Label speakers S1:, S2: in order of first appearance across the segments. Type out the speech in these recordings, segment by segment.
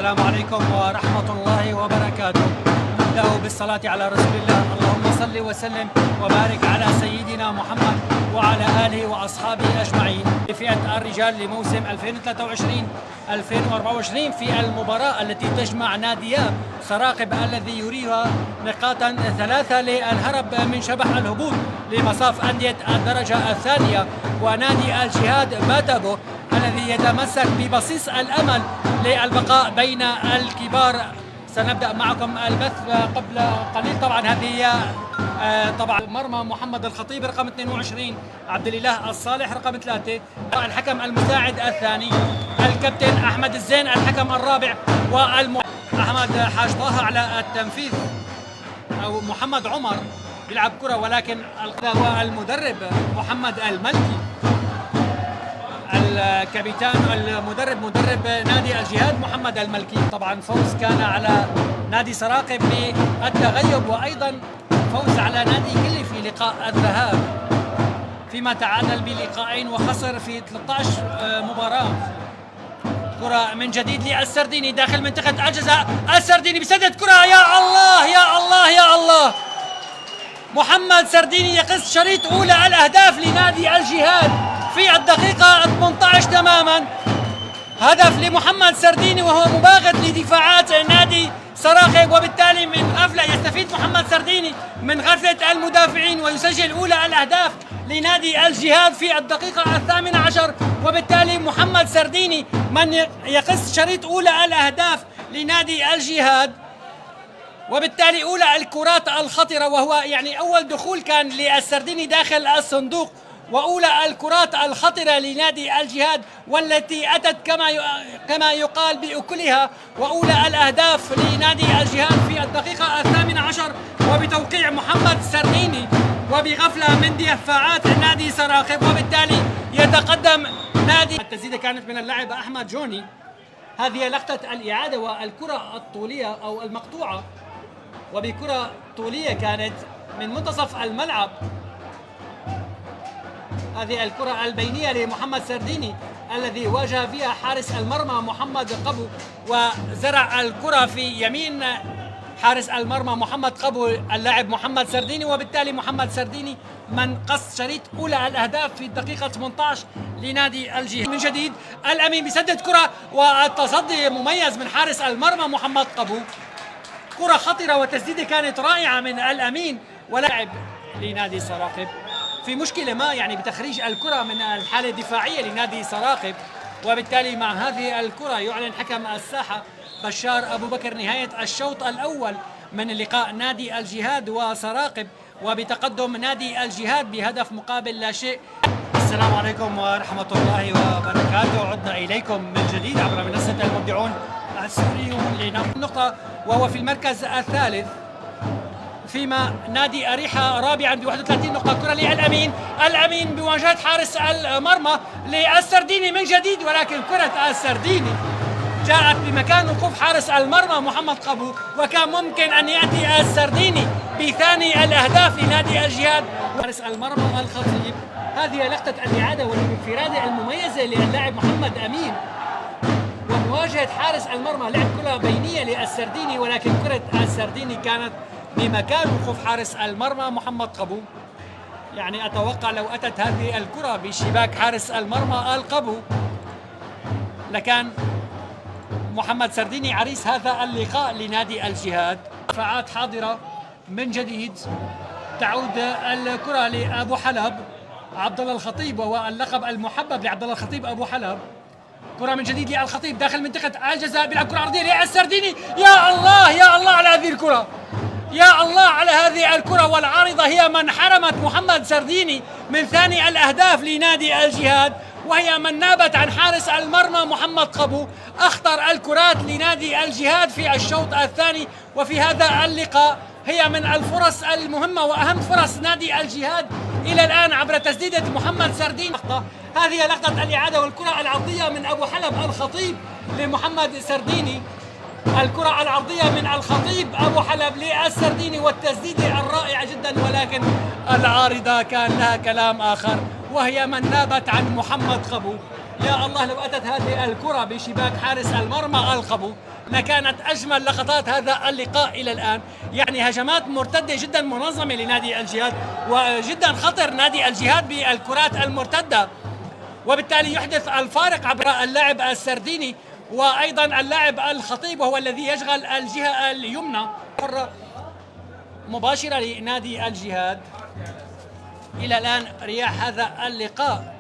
S1: السلام عليكم ورحمة الله وبركاته. نبدأ بالصلاة على رسول الله. اللهم صل وسلم وبارك على سيدنا محمد وعلى آله وأصحابه أجمعين. فئة الرجال لموسم 2023-2024 في المباراة التي تجمع ناديا سراقب الذي يريها نقاطا 3 للهرب من شبح الهبوط لمصاف أندية الدرجة الثانية، ونادي الجهاد باتابو الذي يتمسك ببصيص الأمل للبقاء بين الكبار. سنبدأ معكم البث قبل قليل. طبعا هذه طبعا مرمى محمد الخطيب رقم 22، عبد الله الصالح رقم 3، الحكم المساعد الثاني الكابتن أحمد الزين، الحكم الرابع أحمد حاج طه على التنفيذ، أو محمد عمر يلعب كرة ولكن هو المدرب محمد الملكي، الكابتن مدرب نادي الجهاد محمد الملكي. طبعا فوز كان على نادي سراقب بالتغيب، وايضا فوز على نادي كلي في لقاء الذهاب، فيما تعادل بلقاءين وخسر في 13 مباراة. كرة من جديد للسرديني داخل منطقة الجزاء، السرديني بسدد كرة، يا الله يا الله يا الله، محمد سرديني يقص شريط أولى الأهداف لنادي الجهاد في الدقيقة 18 تماما. هدف لمحمد سرديني وهو مباغت لدفاعات نادي سراقب، وبالتالي من غفلة يستفيد محمد سرديني من غفلة المدافعين ويسجل أولى الأهداف لنادي الجهاد في الدقيقة 18، وبالتالي محمد سرديني من يقص شريط أولى الأهداف لنادي الجهاد، وبالتالي أولى الكرات الخطرة، وهو يعني أول دخول كان للسرديني داخل الصندوق، وأولى الكرات الخطرة لنادي الجهاد والتي أتت كما يقال بأكلها، وأولى الأهداف لنادي الجهاد في الدقيقة 18 وبتوقيع محمد سرديني وبغفلة من دفاعات نادي سراقب، وبالتالي يتقدم نادي. التسديدة كانت من اللاعب أحمد جوني. هذه لقطة الإعادة والكرة الطولية أو المقطوعة، وبكرة طولية كانت من منتصف الملعب. هذه الكرة البينية لمحمد سرديني الذي واجه فيها حارس المرمى محمد قبو، وزرع الكرة في يمين حارس المرمى محمد قبو اللاعب محمد سرديني، وبالتالي محمد سرديني من قص شريط أولى الأهداف في الدقيقة 18 لنادي الجهاد. من جديد الأمين بيسدد كرة، والتصدي مميز من حارس المرمى محمد قبو، كرة خطرة وتسديدة كانت رائعة من الأمين ولاعب لنادي سراقب. في مشكلة ما يعني بتخريج الكرة من الحالة الدفاعية لنادي سراقب، وبالتالي مع هذه الكرة يعلن حكم الساحة بشار أبو بكر نهاية الشوط الأول من لقاء نادي الجهاد وسراقب، وبتقدم نادي الجهاد بهدف مقابل لا شيء. السلام عليكم ورحمة الله وبركاته. عدنا إليكم من جديد عبر منصة المبدعون السوري لنقطة، وهو في المركز الثالث، فيما نادي أريحة رابعا ب 31 نقطة. كرة للأمين، الأمين بمواجهة حارس المرمى للسرديني من جديد، ولكن كرة السرديني جاءت بمكان وقوف حارس المرمى محمد قبو، وكان ممكن أن يأتي السرديني بثاني الأهداف لنادي الجهاد. حارس المرمى الخطيب. هذه لقطة الإعادة والانفرادة المميزة للاعب محمد أمين ومواجهة حارس المرمى، لعب كرة بينية للسرديني، ولكن كرة السرديني كانت بمكان وقوف حارس المرمى محمد قبو. يعني أتوقع لو أتت هذه الكرة بشباك حارس المرمى القبو لكان محمد سرديني عريس هذا اللقاء لنادي الجهاد. دفاعات حاضرة من جديد، تعود الكرة لأبو حلب عبد الله الخطيب، وهو اللقب المحبب لعبد الله الخطيب أبو حلب. كرة من جديد للخطيب داخل منطقة الجزاء، بيلعب كرة عرضية للسرديني، يا الله يا الله على هذه الكرة، يا الله على هذه الكرة، والعارضة هي من حرمت محمد سرديني من ثاني الأهداف لنادي الجهاد، وهي من نابت عن حارس المرمى محمد قبو. أخطر الكرات لنادي الجهاد في الشوط الثاني وفي هذا اللقاء هي من الفرص المهمة وأهم فرص نادي الجهاد إلى الآن عبر تسديدة محمد سرديني. هذه لقطة الإعادة والكرة العرضية من أبو حلب الخطيب لمحمد سرديني، الكرة العرضية من الخطيب أبو حلب للسرديني، والتسديدة الرائعة جدا، ولكن العارضة كان لها كلام آخر وهي من نابت عن محمد قبو. يا الله، لو أتت هذه الكرة بشباك حارس المرمى القبو لكانت أجمل لقطات هذا اللقاء إلى الآن. يعني هجمات مرتدة جدا منظمة لنادي الجهاد، وجدا خطر نادي الجهاد بالكرات المرتدة، وبالتالي يحدث الفارق عبر اللاعب السرديني وأيضا اللاعب الخطيب، وهو الذي يشغل الجهة اليمنى. مباشرة لنادي الجهاد. إلى الآن رياح هذا اللقاء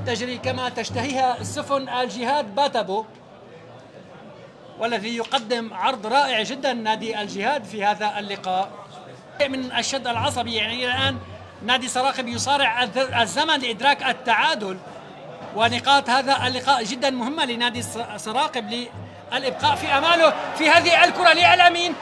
S1: تجري كما تشتهيها سفن الجهاد باتابو، والذي يقدم عرض رائع جدا نادي الجهاد في هذا اللقاء من الشد العصبي. يعني إلى الآن نادي سراقب يصارع الزمن لإدراك التعادل، ونقاط هذا اللقاء جدا مهمة لنادي سراقب للإبقاء في أماله. في هذه الكرة للأمين،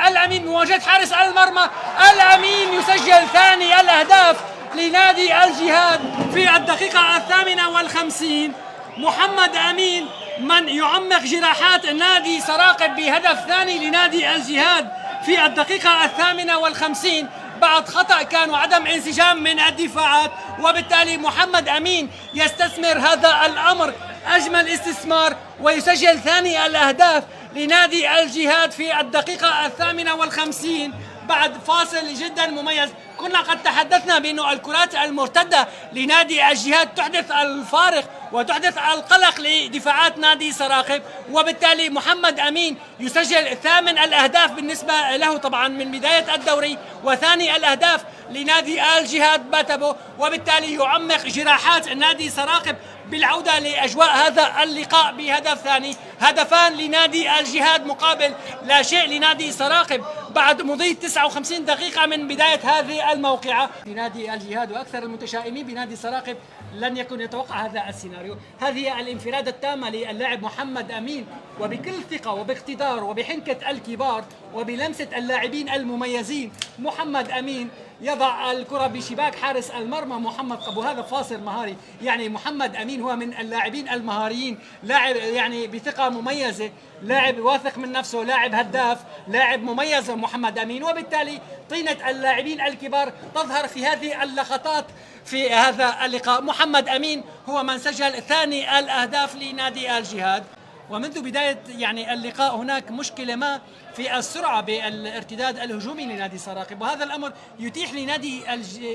S1: الأمين مواجهة حارس المرمى، الأمين يسجل ثاني الأهداف لنادي الجهاد في الدقيقة 58. محمد أمين من يعمق جراحات نادي سراقب بهدف ثاني لنادي الجهاد في الدقيقة 58 بعد خطأ كان وعدم انسجام من الدفاعات، وبالتالي محمد أمين يستثمر هذا الأمر أجمل استثمار ويسجل ثاني الأهداف لنادي الجهاد في الدقيقة 58 بعد فاصل جدا مميز. كنا قد تحدثنا بأنه الكرات المرتدة لنادي الجهاد تحدث الفارق وتحدث القلق لدفاعات نادي سراقب، وبالتالي محمد أمين يسجل ثامن الأهداف بالنسبة له طبعا من بداية الدوري، وثاني الأهداف لنادي الجهاد باتابو، وبالتالي يعمق جراحات نادي سراقب بالعودة لأجواء هذا اللقاء بهدف ثاني. هدفان لنادي الجهاد مقابل لا شيء لنادي سراقب بعد مضي 59 دقيقة من بداية هذه الموقعة. في نادي الجهاد وأكثر المتشائمين بنادي سراقب لن يكن يتوقع هذا السيناريو. هذه الانفرادة التامة للاعب محمد أمين، وبكل ثقة وباقتدار وبحنكة الكبار وبلمسة اللاعبين المميزين محمد أمين يضع الكرة بشباك حارس المرمى محمد قبو. هذا فاصل مهاري، يعني محمد أمين هو من اللاعبين المهاريين، لاعب يعني بثقة مميزة، لاعب واثق من نفسه، لاعب هداف، لاعب مميز محمد أمين، وبالتالي طينة اللاعبين الكبار تظهر في هذه اللقطات في هذا اللقاء. محمد أمين هو من سجل ثاني الأهداف لنادي الجهاد. ومنذ بداية يعني اللقاء هناك مشكلة ما في السرعة بالارتداد الهجومي لنادي سراقب، وهذا الأمر يتيح لنادي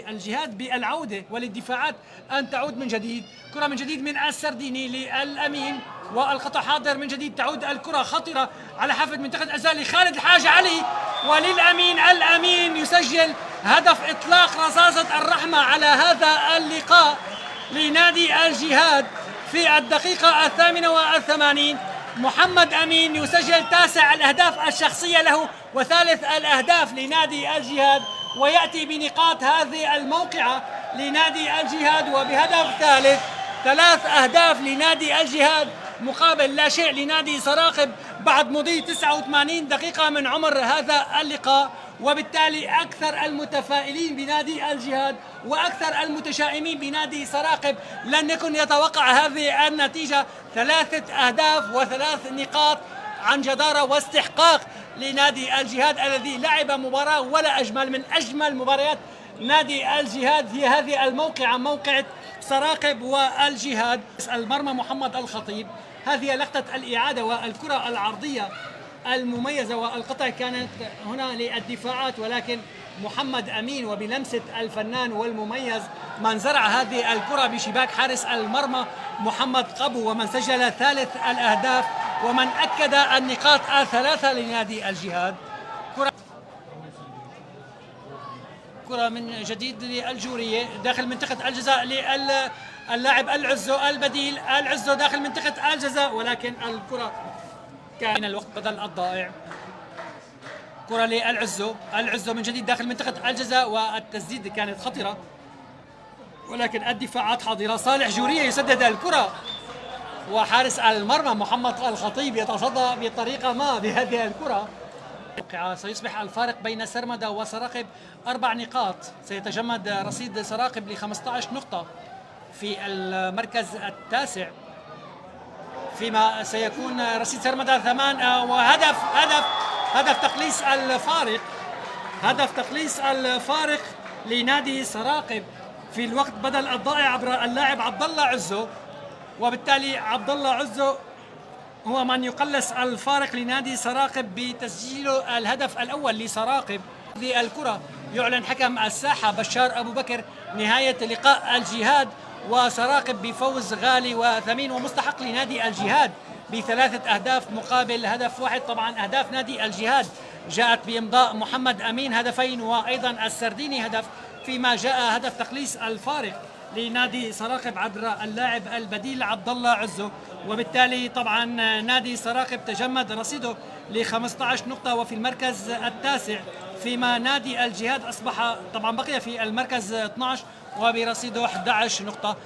S1: الجهاد بالعودة وللدفاعات أن تعود من جديد. كرة من جديد من السرديني للأمين، والخطأ حاضر من جديد. تعود الكرة خطرة على حافة منطقة أزال لخالد الحاج علي وللأمين. الأمين يسجل هدف إطلاق رصاصة الرحمة على هذا اللقاء لنادي الجهاد في الدقيقة 88. محمد أمين يسجل تاسع الأهداف الشخصية له وثالث الأهداف لنادي الجهاد، ويأتي بنقاط هذه الموقعة لنادي الجهاد وبهدف ثالث. 3 أهداف لنادي الجهاد مقابل لا شيء لنادي سراقب بعد مضي 89 دقيقة من عمر هذا اللقاء، وبالتالي أكثر المتفائلين بنادي الجهاد وأكثر المتشائمين بنادي سراقب لن يكن يتوقع هذه النتيجة. 3 أهداف و3 نقاط عن جدارة واستحقاق لنادي الجهاد الذي لعب مباراة ولا أجمل من أجمل مباريات نادي الجهاد هي هذه الموقعة، موقعة سراقب والجهاد. المرمى محمد الخطيب، هذه لقطة الإعادة والكرة العرضية المميزة، والقطع كانت هنا للدفاعات، ولكن محمد أمين وبلمسة الفنان والمميز من زرع هذه الكرة بشباك حارس المرمى محمد قبو، ومن سجل ثالث الأهداف ومن أكد النقاط ال3 لنادي الجهاد. كرة من جديد للجورية داخل منطقة الجزاء للاعب العزو البديل، العزو داخل منطقة الجزاء، ولكن الكرة كان الوقت بدل الضائع. كرة للعزو، العزو من جديد داخل منطقة الجزاء، والتسديد كانت خطرة ولكن الدفاعات حاضرة. صالح جورية يسدد الكرة، وحارس المرمى محمد الخطيب يتصدى بطريقة ما بهذه الكرة. سيصبح الفارق بين سرمدة وسراقب 4 نقاط، سيتجمد رصيد سراقب ل 15 نقطة في المركز التاسع، فيما سيكون رصيد سرمدة 8. وهدف هدف تقليص الفارق، هدف تقليص الفارق لنادي سراقب في الوقت بدل الضائع عبر اللاعب عبد الله عزو، وبالتالي عبد الله عزو هو من يقلص الفارق لنادي سراقب بتسجيله الهدف الأول لسراقب. هذه الكرة يعلن حكم الساحة بشار أبو بكر نهاية لقاء الجهاد وسراقب بفوز غالي وثمين ومستحق لنادي الجهاد ب3 أهداف مقابل هدف واحد. طبعا أهداف نادي الجهاد جاءت بإمضاء محمد أمين هدفين وأيضا السرديني هدف، فيما جاء هدف تقليص الفارق لنادي سراقب عبر اللاعب البديل عبد الله عزو. وبالتالي طبعا نادي سراقب تجمد رصيده ل 15 نقطة وفي المركز التاسع، فيما نادي الجهاد أصبح طبعا بقي في المركز 12 وبرصيده 11 نقطة.